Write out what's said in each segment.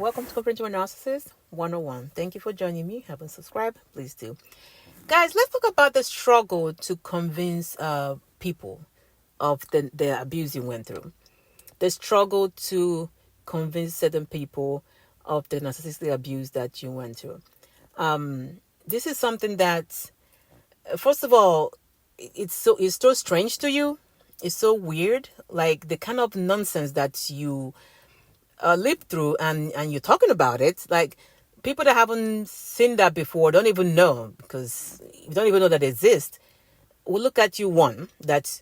Welcome to Confronting Your Narcissist 101. Thank you for joining me. Haven't subscribed? Please do. Guys, let's talk about the struggle to convince people of the abuse you went through. The struggle to convince certain people of the narcissistic abuse that you went through. This is something that, first of all, it's so strange to you. It's so weird. Like the kind of nonsense that you lived through and you're talking about it. Like people that haven't seen that before don't even know, because you don't even know that it exists, will look at you that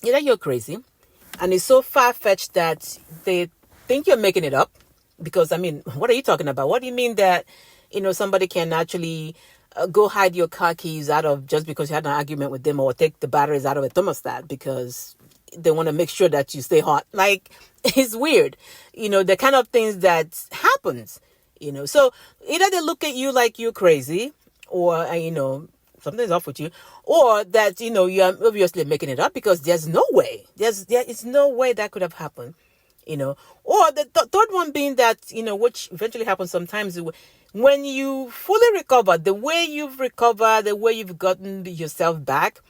either you're crazy and it's so far-fetched that they think you're making it up. Because, I mean, what are you talking about? What do you mean that, somebody can actually go hide your car keys out of just because you had an argument with them, or take the batteries out of a thermostat because they want to make sure that you stay hot? Like, it's weird. The kind of things that happens, So either they look at you like you're crazy, or, something's off with you, or that, you're obviously making it up, because there's no way. There is no way that could have happened. Or the third one being that, which eventually happens sometimes, when you fully recover, the way you've recovered, the way you've gotten yourself back,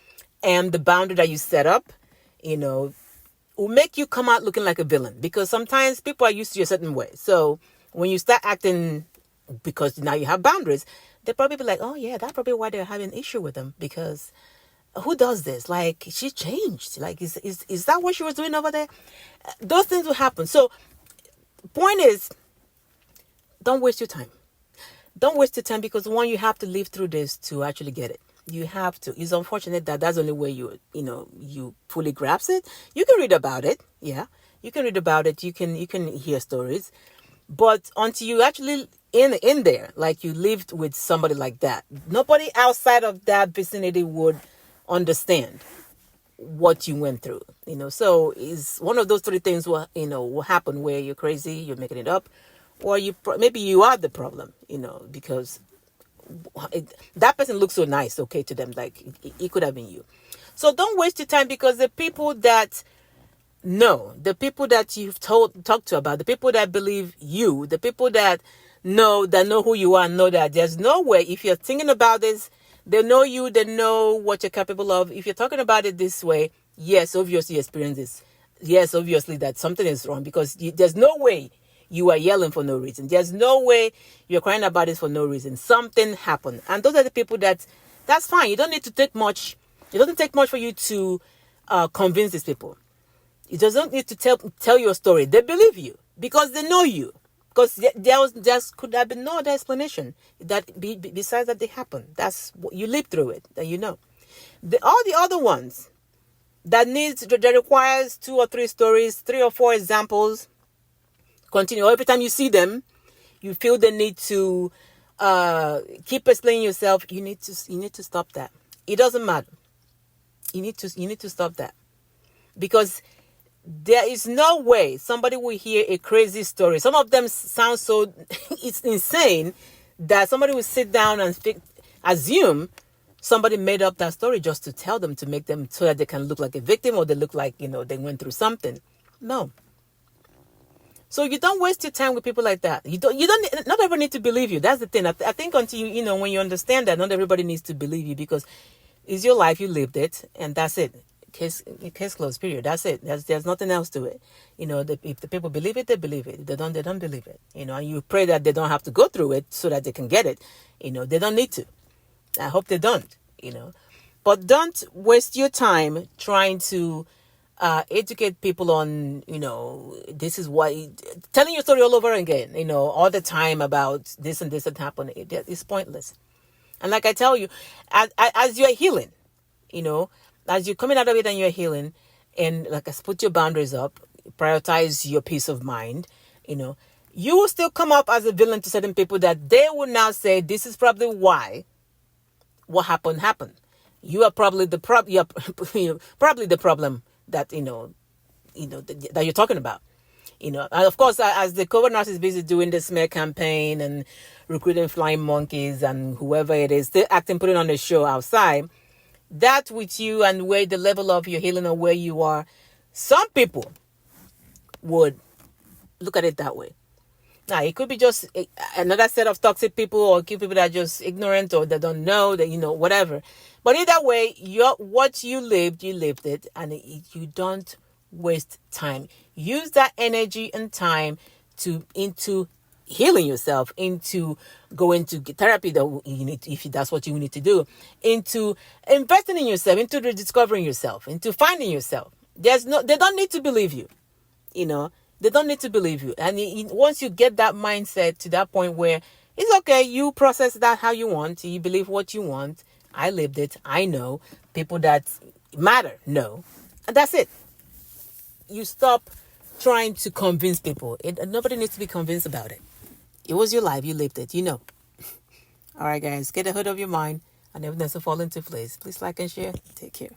and the boundary that you set up, will make you come out looking like a villain, because sometimes people are used to you a certain way. So when you start acting, because now you have boundaries, they'll probably be like, oh yeah, that's probably why they're having an issue with them, because who does this? Like, she changed. Like, is that what she was doing over there? Those things will happen. So point is, don't waste your time. Don't waste your time, because one, you have to live through this to actually get it. You have to. It's unfortunate that that's the only way you fully grasp it. You can read about it. Yeah. You can read about it. You can hear stories. But until you actually in there, like you lived with somebody like that, nobody outside of that vicinity would understand what you went through. So it's one of those three things will happen, where you're crazy, you're making it up, or maybe you are the problem, because that person looks so nice, okay, to them, like it could have been you. So don't waste your time, because the people that know, the people that you've talked to about, the people that believe you, the people that know who you are, know that there's no way, if you're thinking about this, they know you, they know what you're capable of. If you're talking about it this way, yes, obviously you experience this. Yes, obviously that something is wrong, because there's no way you are yelling for no reason. There's no way you're crying about this for no reason. Something happened. And those are the people that's fine. You don't need to take much. It doesn't take much for you to convince these people. It doesn't need to tell your story. They believe you because they know you. Because there could have been no other explanation besides that they happened. That's what you live through it, that all the other ones that requires 2 or 3 stories, 3 or 4 examples. Continue. Every time you see them, you feel the need to keep explaining yourself. You need to stop that. It doesn't matter. You need to stop that, because there is no way somebody will hear a crazy story. Some of them sound so it's insane that somebody will sit down and assume somebody made up that story just to tell them, to make them, so that they can look like a victim, or they look like they went through something. No. So you don't waste your time with people like that. Not everyone needs to believe you. That's the thing. I think until when you understand that, not everybody needs to believe you, because it's your life, you lived it, and that's it. Case closed, period. That's it. There's nothing else to it. If the people believe it, they believe it. If they don't believe it. And you pray that they don't have to go through it so that they can get it. They don't need to. I hope they don't. But don't waste your time trying to educate people on, this is why, telling your story all over again, all the time about this and this that happened. It's pointless. And like I tell you, as you're healing, as you're coming out of it and you're healing, and like I put your boundaries up, prioritize your peace of mind, you will still come up as a villain to certain people, that they will now say, this is probably why what happened. You are probably the probably the problem that that you're talking about. And of course, as the covert narcissist is busy doing the smear campaign and recruiting flying monkeys and whoever it is, still putting on a show outside, that with you and where the level of your healing or where you are, some people would look at it that way. Now, it could be just another set of toxic people, or people that are just ignorant, or they don't know that, whatever. But either way, what you lived it, and you don't waste time. Use that energy and time into healing yourself, into going to therapy that you need, if that's what you need to do, into investing in yourself, into rediscovering yourself, into finding yourself. They don't need to believe you. They don't need to believe you. And once you get that mindset to that point where it's okay, you process that how you want, you believe what you want. I lived it. I know. People that matter know. And that's it. You stop trying to convince people. Nobody needs to be convinced about it. It was your life. You lived it. All right, guys. Get a hold of your mind and evidence to fall into place. Please like and share. Take care.